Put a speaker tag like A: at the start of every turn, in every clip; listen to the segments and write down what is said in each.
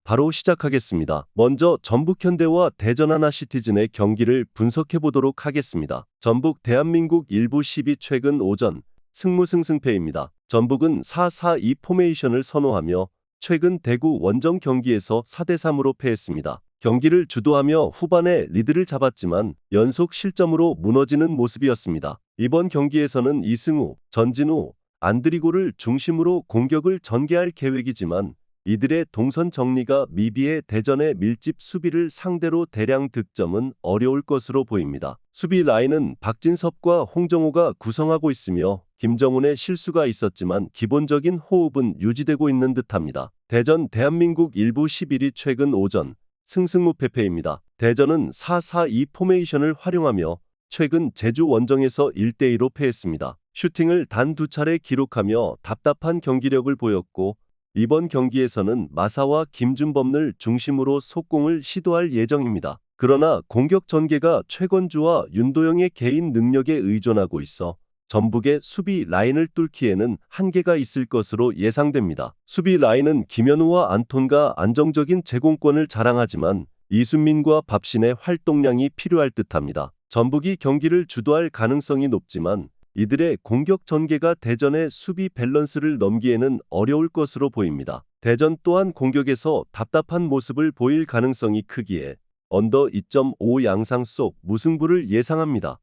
A: 바로 시작하겠습니다. 먼저 전북 현대와 대전 하나시티즌의 경기를 분석해 보도록 하겠습니다. 전북 대한민국 일부 12 최근 오전 승무승승패입니다. 전북은 4-4-2 포메이션을 선호하며 최근 대구 원정 경기에서 4-3으로 패했습니다. 경기를 주도하며 후반에 리드를 잡았지만 연속 실점으로 무너지는 모습이었습니다. 이번 경기에서는 이승우, 전진우, 안드리고를 중심으로 공격을 전개할 계획이지만 이들의 동선 정리가 미비해 대전의 밀집 수비를 상대로 대량 득점은 어려울 것으로 보입니다. 수비 라인은 박진섭과 홍정호가 구성하고 있으며 김정훈의 실수가 있었지만 기본적인 호흡은 유지되고 있는 듯합니다. 대전 대한민국 일부 11위 최근 오전 승승무패패입니다. 대전은 4-4-2 포메이션을 활용하며 최근 제주 원정에서 1-2로 패했습니다. 슈팅을 단 2차례 기록하며 답답한 경기력을 보였고 이번 경기에서는 마사와 김준범을 중심으로 속공을 시도할 예정입니다. 그러나 공격 전개가 최건주와 윤도영의 개인 능력에 의존하고 있어 전북의 수비 라인을 뚫기에는 한계가 있을 것으로 예상됩니다. 수비 라인은 김현우와 안톤가 안정적인 제공권을 자랑하지만 이순민과 밥신의 활동량이 필요할 듯합니다. 전북이 경기를 주도할 가능성이 높지만 이들의 공격 전개가 대전의 수비 밸런스를 넘기에는 어려울 것으로 보입니다. 대전 또한 공격에서 답답한 모습을 보일 가능성이 크기에 언더 2.5 양상 속 무승부를 예상합니다.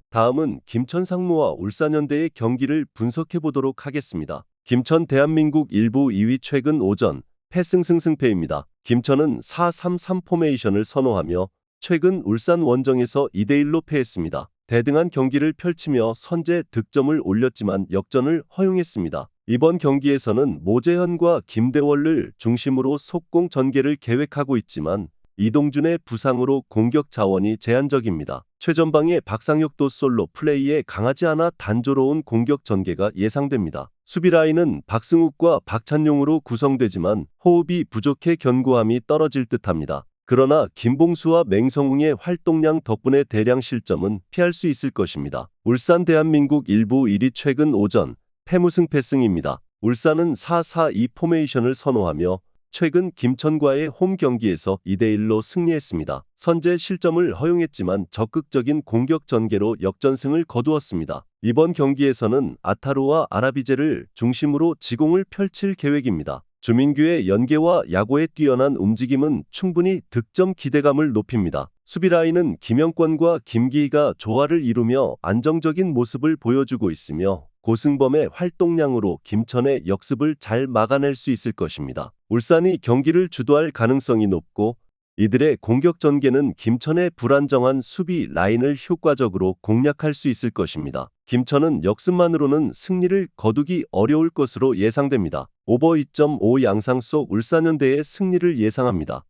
A: 다음은 김천 상무와 울산현대의 경기를 분석해 보도록 하겠습니다. 김천 대한민국 일부 2위 최근 오전 패승승승패입니다. 김천은 4-3-3 포메이션을 선호하며 최근 울산 원정에서 2-1로 패했습니다. 대등한 경기를 펼치며 선제 득점을 올렸지만 역전을 허용했습니다. 이번 경기에서는 모재현과 김대월을 중심으로 속공 전개를 계획하고 있지만 이동준의 부상으로 공격 자원이 제한적입니다. 최전방의 박상혁도 솔로 플레이에 강하지 않아 단조로운 공격 전개가 예상됩니다. 수비 라인은 박승욱과 박찬용으로 구성되지만 호흡이 부족해 견고함이 떨어질 듯합니다. 그러나 김봉수와 맹성웅의 활동량 덕분에 대량 실점은 피할 수 있을 것입니다. 울산 대한민국 일부 1위 최근 오전 패무승패승입니다. 울산은 4-4-2 포메이션을 선호하며 최근 김천과의 홈 경기에서 2-1로 승리했습니다. 선제 실점을 허용했지만 적극적인 공격 전개로 역전승을 거두었습니다. 이번 경기에서는 아타루와 아라비제를 중심으로 지공을 펼칠 계획입니다. 주민규의 연계와 야구의 뛰어난 움직임은 충분히 득점 기대감을 높입니다. 수비 라인은 김영권과 김기희가 조화를 이루며 안정적인 모습을 보여주고 있으며 고승범의 활동량으로 김천의 역습을 잘 막아낼 수 있을 것입니다. 울산이 경기를 주도할 가능성이 높고 이들의 공격 전개는 김천의 불안정한 수비 라인을 효과적으로 공략할 수 있을 것입니다. 김천은 역습만으로는 승리를 거두기 어려울 것으로 예상됩니다. 오버 2.5 양상 속 울산현대의 승리를 예상합니다.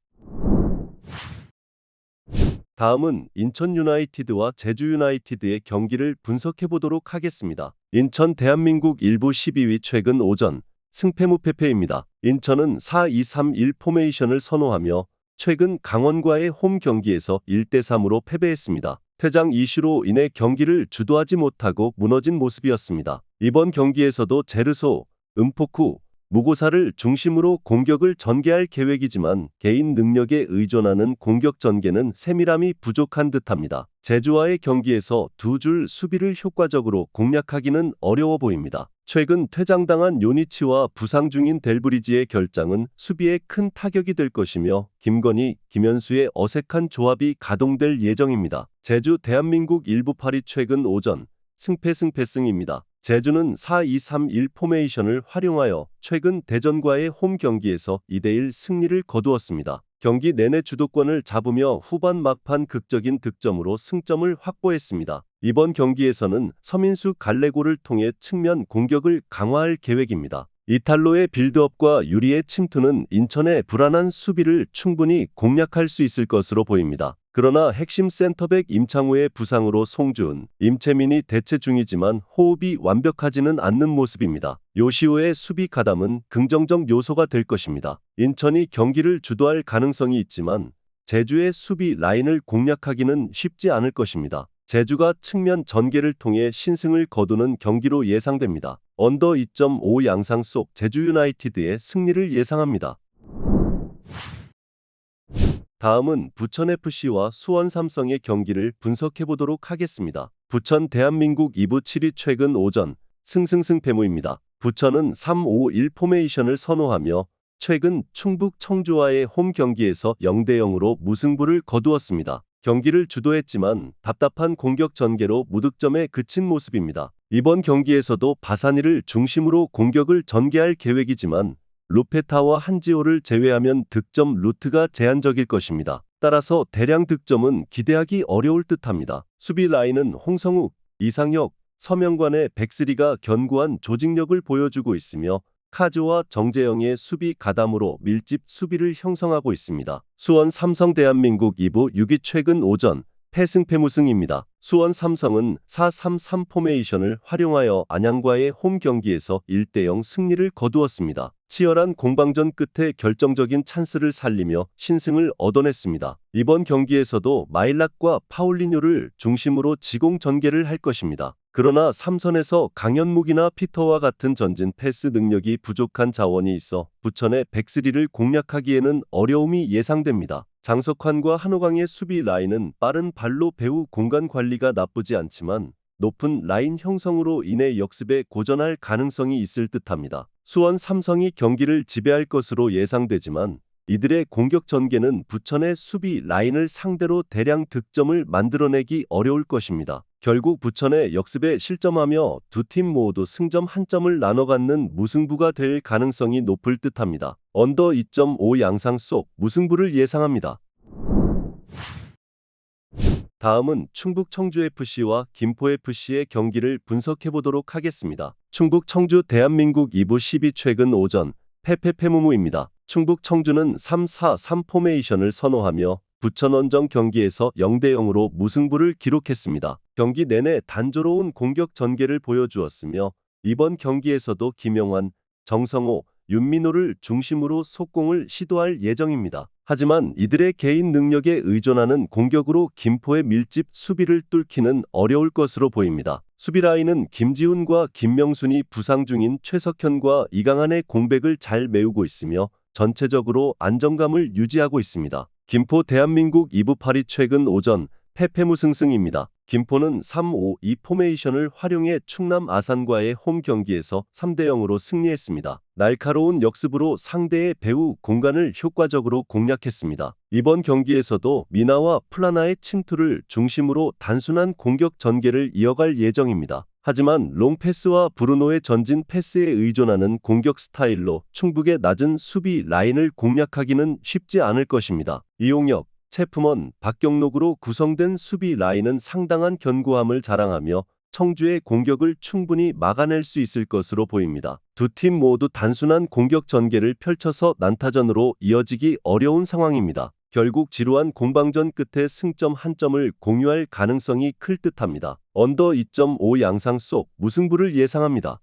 A: 다음은 인천 유나이티드와 제주 유나이티드의 경기를 분석해 보도록 하겠습니다. 인천 대한민국 일부 12위 최근 오전 승패무패패입니다. 인천은 4-2-3-1 포메이션을 선호하며 최근 강원과의 홈 경기에서 1-3으로 패배했습니다. 퇴장 이슈로 인해 경기를 주도하지 못하고 무너진 모습이었습니다. 이번 경기에서도 제르소, 은포쿠, 무고사를 중심으로 공격을 전개할 계획이지만 개인 능력에 의존하는 공격 전개는 세밀함이 부족한 듯합니다. 제주와의 경기에서 두 줄 수비를 효과적으로 공략하기는 어려워 보입니다. 최근 퇴장당한 요니치와 부상 중인 델브리지의 결장은 수비에 큰 타격이 될 것이며 김건희, 김현수의 어색한 조합이 가동될 예정입니다. 제주 대한민국 일부 8위 최근 오전 승패승패승입니다. 제주는 4-2-3-1 포메이션을 활용하여 최근 대전과의 홈 경기에서 2-1 승리를 거두었습니다. 경기 내내 주도권을 잡으며 후반 막판 극적인 득점으로 승점을 확보했습니다. 이번 경기에서는 서민수 갈레고를 통해 측면 공격을 강화할 계획입니다. 이탈로의 빌드업과 유리의 침투는 인천의 불안한 수비를 충분히 공략할 수 있을 것으로 보입니다. 그러나 핵심 센터백 임창우의 부상으로 송주은, 임채민이 대체 중이지만 호흡이 완벽하지는 않는 모습입니다. 요시오의 수비 가담은 긍정적 요소가 될 것입니다. 인천이 경기를 주도할 가능성이 있지만 제주의 수비 라인을 공략하기는 쉽지 않을 것입니다. 제주가 측면 전개를 통해 신승을 거두는 경기로 예상됩니다. 언더 2.5 양상 속 제주 유나이티드의 승리를 예상합니다. 다음은 부천FC와 수원 삼성의 경기를 분석해 보도록 하겠습니다. 부천 대한민국 2부 7위 최근 오전 승승승패무입니다. 부천은 3-5-1 포메이션을 선호하며 최근 충북 청주와의 홈 경기에서 0-0으로 무승부를 거두었습니다. 경기를 주도했지만 답답한 공격 전개로 무득점에 그친 모습입니다. 이번 경기에서도 바사니를 중심으로 공격을 전개할 계획이지만 루페타와 한지호를 제외하면 득점 루트가 제한적일 것입니다. 따라서 대량 득점은 기대하기 어려울 듯합니다. 수비 라인은 홍성욱, 이상혁, 서명관의 백스리가 견고한 조직력을 보여주고 있으며 카즈와 정재영의 수비 가담으로 밀집 수비를 형성하고 있습니다. 수원 삼성 대한민국 2부 6위 최근 오전 패승패무승입니다. 수원 삼성은 4-3-3 포메이션을 활용하여 안양과의 홈 경기에서 1-0 승리를 거두었습니다. 치열한 공방전 끝에 결정적인 찬스를 살리며 신승을 얻어냈습니다. 이번 경기에서도 마일락과 파울리뇨를 중심으로 지공 전개를 할 것입니다. 그러나 삼선에서 강현묵이나 피터와 같은 전진 패스 능력이 부족한 자원이 있어 부천의 백스리를 공략하기에는 어려움이 예상됩니다. 장석환과 한호강의 수비 라인은 빠른 발로 배우 공간 관리가 나쁘지 않지만 높은 라인 형성으로 인해 역습에 고전할 가능성이 있을 듯합니다. 수원 삼성이 경기를 지배할 것으로 예상되지만 이들의 공격 전개는 부천의 수비 라인을 상대로 대량 득점을 만들어내기 어려울 것입니다. 결국 부천의 역습에 실점하며 두 팀 모두 승점 1점을 나눠 갖는 무승부가 될 가능성이 높을 듯합니다. 언더 2.5 양상 속 무승부를 예상합니다. 다음은 충북 청주FC와 김포FC의 경기를 분석해 보도록 하겠습니다. 충북 청주 대한민국 2부 10위 최근 오전 패패패무무입니다. 충북 청주는 3-4-3 포메이션을 선호하며 부천 원정 경기에서 0-0으로 무승부를 기록했습니다. 경기 내내 단조로운 공격 전개를 보여주었으며 이번 경기에서도 김영환, 정성호, 윤민호를 중심으로 속공을 시도할 예정입니다. 하지만 이들의 개인 능력에 의존하는 공격으로 김포의 밀집 수비를 뚫기는 어려울 것으로 보입니다. 수비 라인은 김지훈과 김명순이 부상 중인 최석현과 이강한의 공백을 잘 메우고 있으며 전체적으로 안정감을 유지하고 있습니다. 김포 대한민국 2부 8위 최근 오전 패패무승승입니다. 김포는 3-5-2 포메이션을 활용해 충남 아산과의 홈 경기에서 3-0으로 승리했습니다. 날카로운 역습으로 상대의 배후 공간을 효과적으로 공략했습니다. 이번 경기에서도 미나와 플라나의 침투를 중심으로 단순한 공격 전개를 이어갈 예정입니다. 하지만 롱패스와 브루노의 전진 패스에 의존하는 공격 스타일로 충북의 낮은 수비 라인을 공략하기는 쉽지 않을 것입니다. 이용혁, 채프먼, 박경록으로 구성된 수비 라인은 상당한 견고함을 자랑하며 청주의 공격을 충분히 막아낼 수 있을 것으로 보입니다. 두 팀 모두 단순한 공격 전개를 펼쳐서 난타전으로 이어지기 어려운 상황입니다. 결국 지루한 공방전 끝에 승점 1점을 공유할 가능성이 클 듯합니다. 언더 2.5 양상 속 무승부를 예상합니다.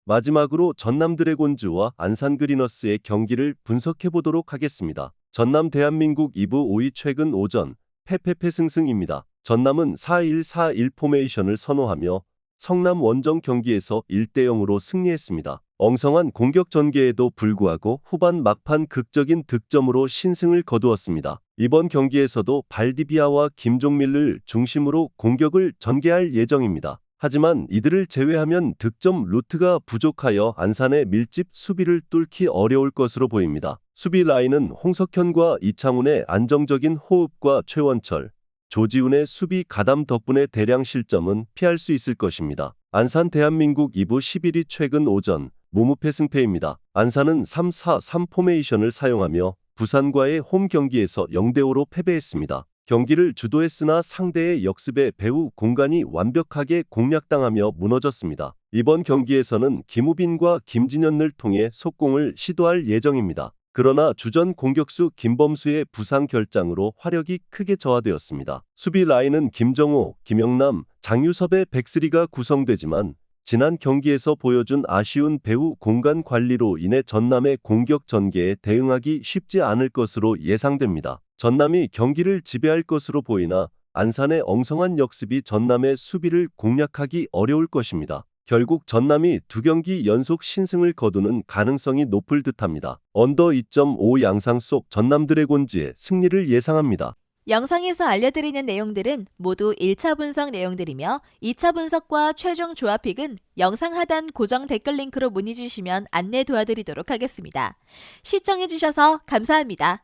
A: 마지막으로 전남 드래곤즈와 안산 그리너스의 경기를 분석해 보도록 하겠습니다. 전남 대한민국 2부 5위 최근 오전 패패패승승입니다. 전남은 4-1-4-1 포메이션을 선호하며 성남 원정 경기에서 1-0으로 승리했습니다. 엉성한 공격 전개에도 불구하고 후반 막판 극적인 득점으로 신승을 거두었습니다. 이번 경기에서도 발디비아와 김종밀을 중심으로 공격을 전개할 예정입니다. 하지만 이들을 제외하면 득점 루트가 부족하여 안산의 밀집 수비를 뚫기 어려울 것으로 보입니다. 수비 라인은 홍석현과 이창훈의 안정적인 호흡과 최원철, 조지훈의 수비 가담 덕분에 대량 실점은 피할 수 있을 것입니다. 안산 대한민국 2부 11위 최근 오전 무무패승패입니다. 안산은 3-4-3 포메이션을 사용하며 부산과의 홈 경기에서 0-5로 패배했습니다. 경기를 주도했으나 상대의 역습에 배후 공간이 완벽하게 공략당하며 무너졌습니다. 이번 경기에서는 김우빈과 김진현을 통해 속공을 시도할 예정입니다. 그러나 주전 공격수 김범수의 부상 결장으로 화력이 크게 저하되었습니다. 수비 라인은 김정호, 김영남, 장유섭의 백스리가 구성되지만 지난 경기에서 보여준 아쉬운 배후 공간 관리로 인해 전남의 공격 전개에 대응하기 쉽지 않을 것으로 예상됩니다. 전남이 경기를 지배할 것으로 보이나 안산의 엉성한 역습이 전남의 수비를 공략하기 어려울 것입니다. 결국 전남이 2경기 연속 신승을 거두는 가능성이 높을 듯합니다. 언더 2.5 양상 속 전남 드래곤즈의 승리를 예상합니다.
B: 영상에서 알려드리는 내용들은 모두 1차 분석 내용들이며 2차 분석과 최종 조합픽은 영상 하단 고정 댓글 링크로 문의 주시면 안내 도와드리도록 하겠습니다. 시청해주셔서 감사합니다.